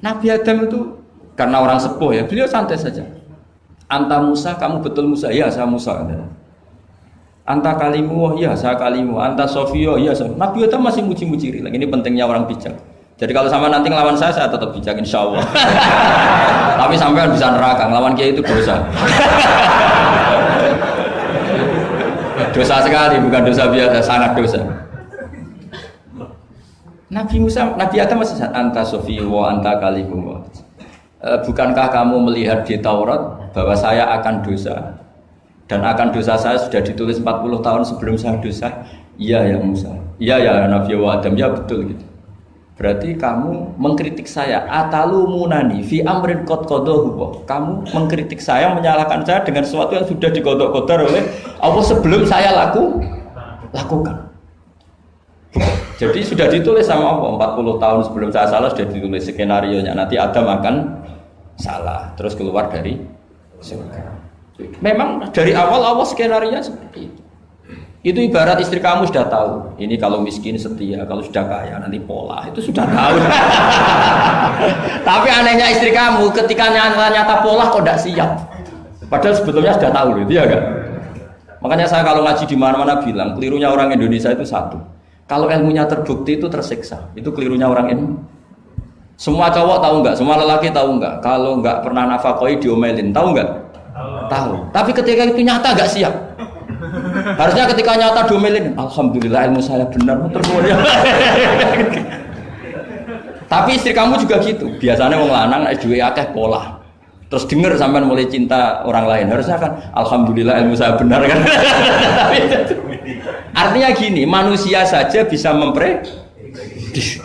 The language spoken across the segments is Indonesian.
Nabi Adam itu karena orang sepuh ya, beliau santai saja. Anta Musa, kamu betul Musa? Ya, saya Musa. Anta kalimu, ya saya kalimu. Anta Sofio, ya saya. Nabi Adam masih muji-muji. Ini pentingnya orang bijak. Jadi kalau sama nanti ngelawan saya tetap bijak insya Allah. Tapi sampai bisa neraka, ngelawan Kiai itu dosa. Dosa sekali, bukan dosa biasa, sangat dosa. Nabi Musa, Nabi Adam masih anta Sofio, anta kalimu. Bukankah kamu melihat di Taurat bahwa saya akan dosa dan akan dosa saya sudah ditulis 40 tahun sebelum saya dosa? Iya ya Musa, iya ya Nabi Adam, ya betul gitu. Berarti kamu mengkritik saya, atalumunani fi amrin qad qadahu. Kamu mengkritik saya, menyalahkan saya dengan sesuatu yang sudah dikodok-kodok oleh Allah sebelum saya lakukan. Jadi sudah ditulis sama Allah 40 tahun sebelum saya salah sudah ditulis skenario-nya. Nanti Adam akan salah, terus keluar dari surga. Memang dari awal Allah skenario-nya seperti itu. Itu ibarat istri kamu sudah tahu, ini kalau miskin setia, kalau sudah kaya nanti pola, itu sudah tahu. Tapi anehnya istri kamu ketika nyata pola kok tidak siap. Padahal sebetulnya sudah tahu loh, iya kan? Makanya saya kalau ngaji di mana-mana bilang, kelirunya orang Indonesia itu satu. Kalau ilmunya terbukti itu tersiksa, itu kelirunya orang Indonesia. Semua cowok tahu nggak? Semua lelaki tahu nggak? Kalau nggak pernah nafakoi diomelin, tahu nggak? Tahu. Tapi ketika itu nyata nggak siap. Harusnya ketika nyata diomelin, alhamdulillah ilmu saya benar termulia. Tapi istri kamu juga gitu. Biasanya wong lanang duwe akeh pola. Terus denger sampean mulai cinta orang lain. Harusnya kan alhamdulillah ilmu saya benar kan. Artinya gini, manusia saja bisa memprediksi.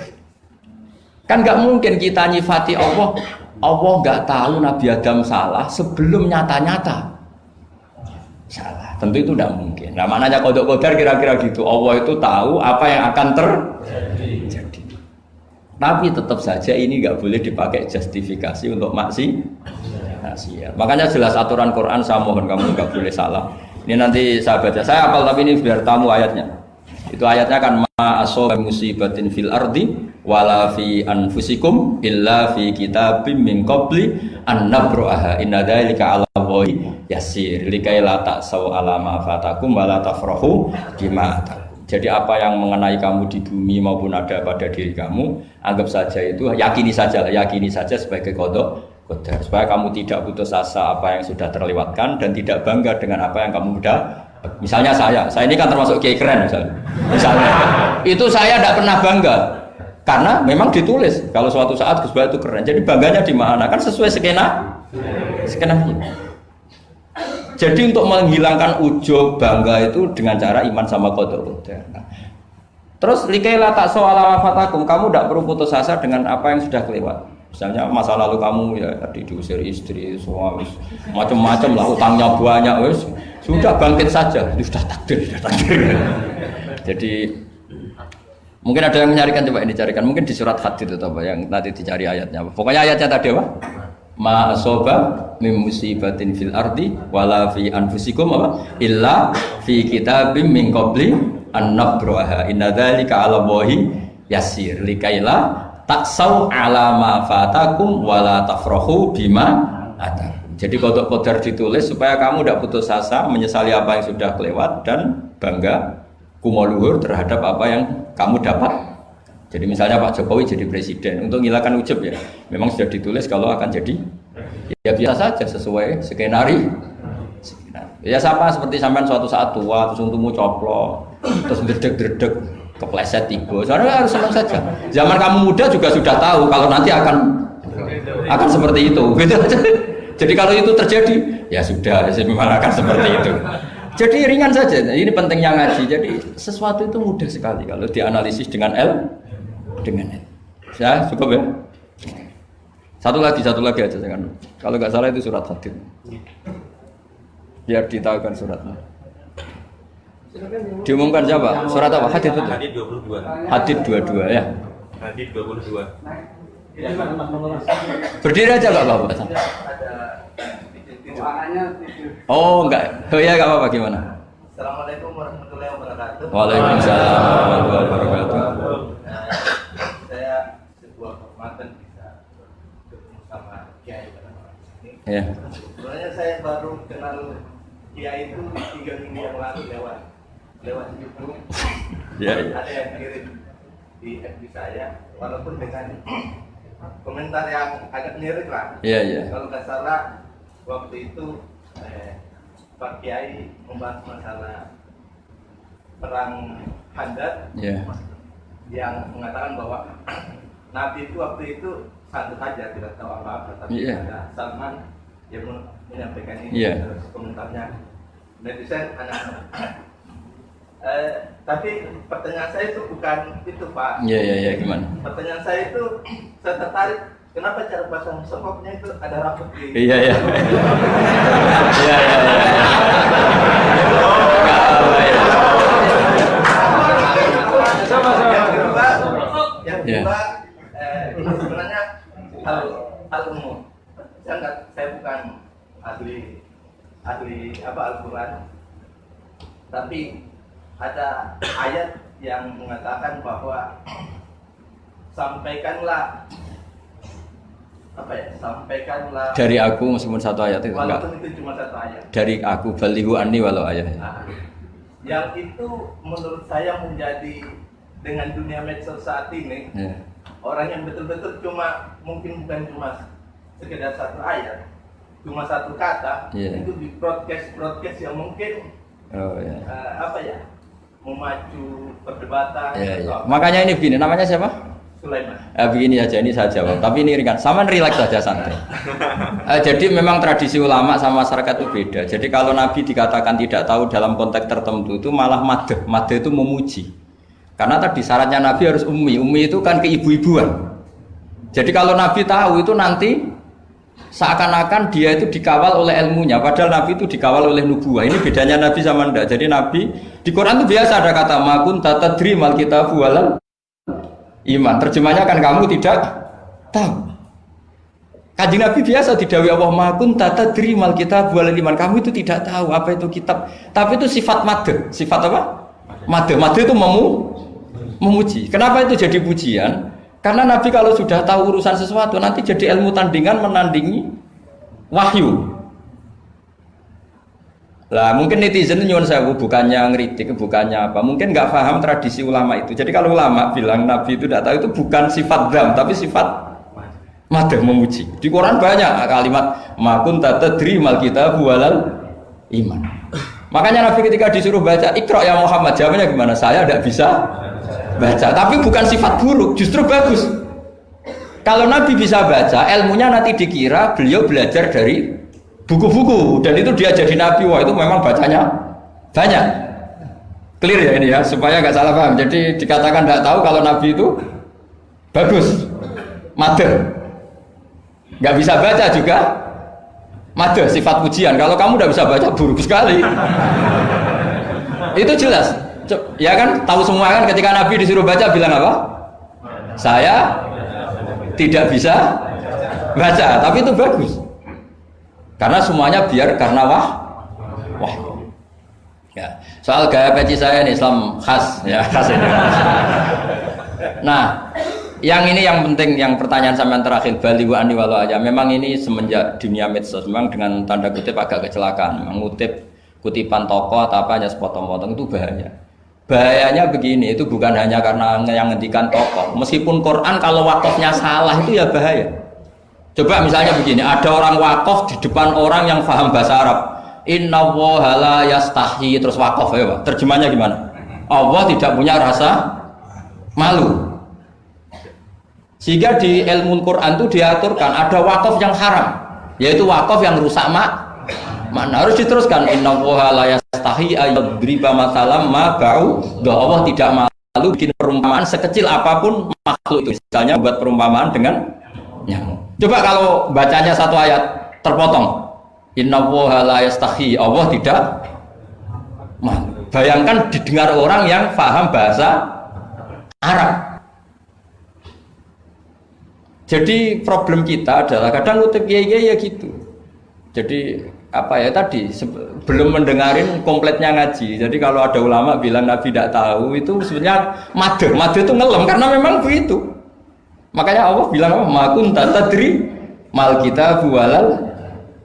Kan nggak mungkin kita nyifati Allah. Allah nggak tahu Nabi Adam salah sebelum nyata-nyata salah. Tentu itu tidak mungkin. Nah, maknanya kodok kodar kira-kira gitu. Allah itu tahu apa yang akan terjadi. Tapi tetap saja ini nggak boleh dipakai justifikasi untuk maksiat. Makanya jelas aturan Quran, saya mohon kamu nggak boleh salah. Ini nanti saya baca. Saya hafal tapi ini biar tamu ayatnya. Itu ayatnya kan ma asoba musibatin fil ardi wala fi anfusikum illa fi kitabim min qabli an nabraha inna dzalika 'ala Allahi yasir likai la ta'sau ala ma fatakum wala tafrahu bima atakum. Jadi apa yang mengenai kamu di bumi maupun ada pada diri kamu, anggap saja itu yakini saja sebagai qada qadar supaya kamu tidak putus asa apa yang sudah terlewatkan dan tidak bangga dengan apa yang kamu sudah. Misalnya saya ini kan termasuk kiai keren misalnya itu saya tidak pernah bangga karena memang ditulis kalau suatu saat Gus Bah itu keren, jadi bangganya di mana kan sesuai skenario. Jadi untuk menghilangkan ujub bangga itu dengan cara iman sama qada qadar. Terus likaila tak soal fatakum, kamu tidak perlu putus asa dengan apa yang sudah kelewat. Misalnya masa lalu kamu ya tadi diusir istri, suami, macam-macam lah, utangnya banyak, wes sudah bangkit saja, itu sudah takdir. Jadi mungkin ada yang mencarikan, coba ini dicarikan, mungkin di surat Hadid itu apa yang nanti dicari ayatnya. Pokoknya ayatnya tadi apa? Ma asoba min musibatin fil ardi wala fi anfusikum apa? Illa fi kitabim min qabli an nabraha inna dzalika 'ala Allahi yasir likaila taksau ala ma fatakum wala tafrahu bima atakum. Jadi kodok kodar ditulis supaya kamu tidak putus asa menyesali apa yang sudah kelewat dan bangga kumoluhur terhadap apa yang kamu dapat. Jadi misalnya Pak Jokowi jadi presiden untuk menghilangkan ujub ya, memang sudah ditulis kalau akan jadi ya biasa saja sesuai skenario. Ya sama seperti sampean suatu saat tua terus untukmu coplok terus dredeg kepleset tiba, soalnya harus senang saja. Zaman kamu muda juga sudah tahu kalau nanti akan seperti itu. Jadi kalau itu terjadi, ya sudah, memang akan seperti itu. Jadi ringan saja. Ini pentingnya ngaji. Jadi sesuatu itu mudah sekali kalau dianalisis dengan dengan L. Ya cukup ya. Satu lagi aja jangan. Kalau nggak salah itu surat Hadid. Biar ditahukan suratnya. Diumumkan siapa? Surat apa? Hadid itu? Hadid 22. Hadid 22 ya. Hadid 22. Berdiri aja nggak apa-apa. Oh enggak. Oh ya nggak apa-apa gimana? Assalamualaikum warahmatullahi wabarakatuh. Waalaikumsalam warahmatullahi wabarakatuh. Saya sebuah kehormatan bisa Kiai. Ya. Sebenarnya saya baru kenal Kiai itu 3 minggu yang lalu lewat YouTube. Ya, ya. Ada yang kirim di FB saya, walaupun dengan komentar yang agak mirip lah. Iya, iya. Kalau nggak salah waktu itu Pak Kiai membahas masalah perang Handar, Iya. yang mengatakan bahwa Nabi itu waktu itu satu saja, tidak tahu apa-apa, tapi Iya. ada Salman yang menyampaikan ini. Iya. Terus komentarnya netizen anak-anak. Tapi pertanyaan saya itu bukan itu, Pak. Iya, iya, iya, gimana? Pertanyaan saya itu, saya tertarik kenapa cara pasang sokoknya itu ada rambut di. Iya, iya. Iya, iya, iya. Kalau ya. Yang kedua, sebenarnya hal umum. Saya bukan ahli Al-Quran, tapi ada ayat yang mengatakan bahwa sampaikanlah Dari aku meskipun satu ayat itu enggak. walaupun itu cuma satu ayat. Dari aku balihu anni walau ayat. Nah, yang itu menurut saya menjadi dengan dunia medsos saat ini, Ya. orang yang betul-betul mungkin bukan cuma sekedar satu ayat, cuma satu kata, Iya. itu di broadcast yang mungkin Oh ya. memacu perdebatan. Ya, ya. atau apa. Makanya ini begini, namanya siapa? Sulaiman. Begini aja, ini saya jawab. Tapi ini ringan, sama relax saja santai. Jadi memang tradisi ulama sama masyarakat itu beda. Jadi kalau Nabi dikatakan tidak tahu dalam konteks tertentu itu malah madh. Madh itu memuji. Karena tadi syaratnya Nabi harus ummi. Ummi itu kan keibu-ibuan. Jadi kalau Nabi tahu itu nanti seakan-akan dia itu dikawal oleh ilmunya. Padahal Nabi itu dikawal oleh nubuah. Ini bedanya Nabi sama ndak. Jadi Nabi di Quran itu biasa ada kata makun tatadri mal kitabu walal iman. Terjemahnya kan kamu tidak tahu. Kanjeng Nabi biasa didhawuhi Allah makun tatadri mal kitabu walal iman. Kamu itu tidak tahu apa itu kitab. Tapi itu sifat madh. Sifat apa? Madh. Madh itu memuji. Kenapa itu jadi pujian? Karena Nabi kalau sudah tahu urusan sesuatu nanti jadi ilmu tandingan menandingi wahyu. Lah mungkin netizen nyuwun sewu bukannya ngeritik, bukannya apa. Mungkin nggak paham tradisi ulama itu. Jadi kalau ulama bilang Nabi itu tidak tahu itu bukan sifat dzam tapi sifat madh memuji. Di Quran banyak kalimat makun tatadri mal kitabu walal iman. Makanya Nabi ketika disuruh baca Iqra ya Muhammad, jawabannya gimana? Saya tidak bisa baca, tapi bukan sifat buruk, justru bagus. Kalau Nabi bisa baca, ilmunya nanti dikira beliau belajar dari buku-buku dan itu dia jadi Nabi. Wah itu memang bacanya banyak. Clear ya ini ya, supaya nggak salah paham. Jadi dikatakan tidak tahu kalau Nabi itu bagus, madh. Nggak bisa baca juga madh, sifat pujian. Kalau kamu tidak bisa baca buruk sekali. Itu jelas. Ya kan, tahu semua kan ketika Nabi disuruh baca bilang apa? Saya tidak bisa baca, tapi itu bagus. Karena semuanya biar karena wah. Ya, soal gaya peci saya ini Islam khas ya, khas ini. Nah, yang ini yang penting, yang pertanyaan sampean terakhir balihu anni walau aja. Memang ini semenjak dunia medsos memang dengan tanda kutip agak kecelakaan. Mengutip kutipan tokoh atau apa hanya sepotong-potong itu bahaya. Bahayanya begini, itu bukan hanya karena yang ngendikan tokoh. Meskipun Quran kalau wakafnya salah itu ya bahaya. Coba misalnya begini, ada orang wakaf di depan orang yang paham bahasa Arab. Inna woha la yastahi, terus wakaf ya Pak. Terjemahnya gimana? Allah tidak punya rasa malu. Sehingga di ilmu Quran itu diaturkan ada wakaf yang haram, yaitu wakaf yang rusak makna. Harus diteruskan inna woha la yastahi ayadriba masalam ma ba'u. Allah tidak malu bikin perumpamaan sekecil apapun makhluk itu. Misalnya buat perumpamaan dengan nyamuk. Coba kalau bacanya satu ayat terpotong. Inna woha la yastahi, Allah tidak malu. Bayangkan didengar orang yang paham bahasa Arab. Jadi problem kita adalah kadang ngutip kiai ya gitu. Jadi apa ya tadi belum mendengarin kompletnya ngaji. Jadi kalau ada ulama bilang Nabi tidak tahu itu sebenarnya madh itu ngelem karena memang begitu. Makanya Allah bilang apa? Ma kunta tadri Mal kitab walal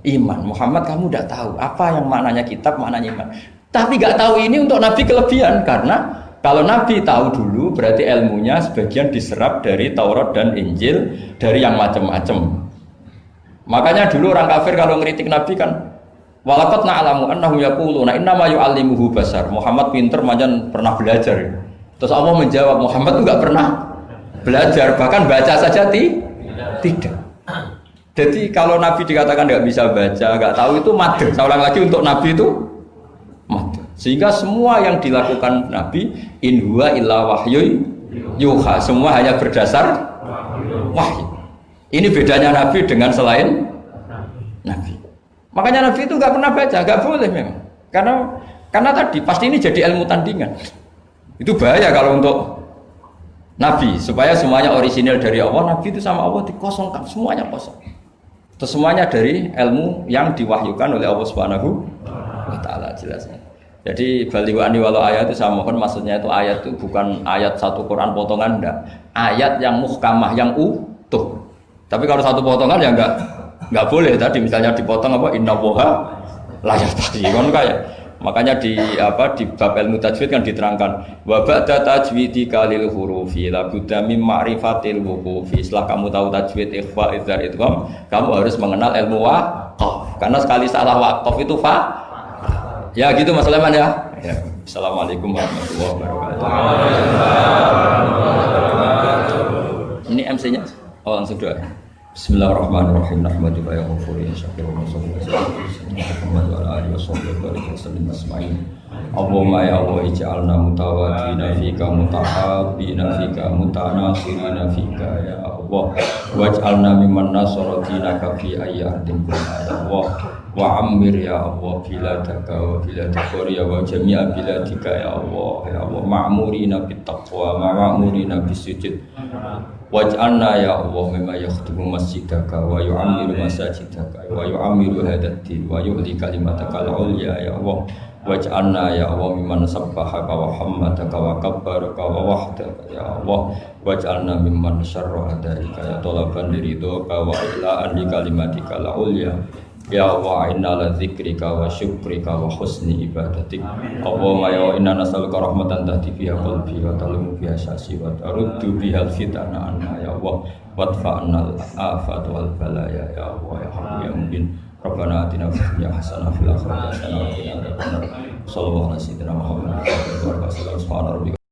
iman. Muhammad kamu tidak tahu apa yang maknanya kitab, maknanya iman. Tapi nggak tahu ini untuk Nabi kelebihan karena kalau Nabi tahu dulu berarti ilmunya sebagian diserap dari Taurat dan Injil dari yang macam-macam. Makanya dulu orang kafir kalau ngeritik Nabi kan walaqad na'lamu annahu yaquluna innama yu'allimuhu basar. Muhammad pinter macam pernah belajar. Terus Allah menjawab Muhammad itu nggak pernah belajar, bahkan baca saja tidak. Jadi kalau Nabi dikatakan nggak bisa baca, nggak tahu itu madh. Saya ulang lagi untuk Nabi itu madh. Sehingga semua yang dilakukan Nabi in huwa illa wahyu yuha, semua hanya berdasar wahyu. Ini bedanya Nabi dengan selain Nabi. Makanya Nabi itu nggak pernah baca, nggak boleh memang. Karena tadi pasti ini jadi ilmu tandingan. Itu bahaya kalau untuk Nabi, supaya semuanya orisinil dari Allah. Nabi itu sama Allah dikosongkan, semuanya kosong. Terus semuanya dari ilmu yang diwahyukan oleh Allah Subhanahu wa Ta'ala, jelasnya. Jadi baliwani walau ayat itu saya mohon maksudnya itu ayat itu bukan ayat satu Quran potongan, enggak. Ayat yang muhkamah, yang utuh. Tapi kalau satu potongan ya enggak boleh. Tadi misalnya dipotong apa inna woha layak tadi kan kayak. Makanya di bab ilmu tajwid kan diterangkan wa ba'da tajwidika lil hurufi la budda min ma'rifatil wuqufi. Setelah kamu tahu tajwid ikhfa idzar idgham, kamu harus mengenal ilmu waqaf. Karena sekali salah waqaf itu fa. Ya gitu Mas Sulaiman ya. Assalamualaikum warahmatullahi wabarakatuh. Ini MC-nya. Oh langsung doa. Bismillahirrahmanirrahim. Nahmadu wa yaghfiru wa yaghfiru wa Muhammad wa alihi wa sallam asma'in. Allahumma ya Allah ij'alna mutawadina fika mutahabbina fika mutanasirina fika ya Allah. Waj'alna mimman nasara dinaka fi ayyatin ya Allah. Wa ammir ya Allah biladaka wa bilad Korea wa jami'a biladika ya Allah ma'murina bittaqwa ma'murina bisujud waj'alna ya Allah mimma yakhdumu masjidaka wa yu'ammiru masajidaka wa yu'ammiru hadaddin wa yu'li kalimataka al-ulya ya Allah waj'alna ya Allah mimman sabbahaka wa hammadaka wa kabbaraka wa wahdaka ya Allah waj'alna mimman syarra adaika ya talaban liridhoka wa ila'an li kalimatika al-ulya ya Allah inna la dzikrika wa syukrika wa husni ibadatik Allahumma ya inna nas'aluka rahmatan tahdi biha qalbi wa talumu biha syasi wa taruddu biha al-fitana anna ya Allah wadfa'na al-afat wal balaya ya Allah ya Hayyu ya Mubin Rabbana atina fid dunya hasanah fil akhirati hasanah wa qina adzabannar sallallahu alaihi wa sallam Muhammad wa alihi wa sahbihi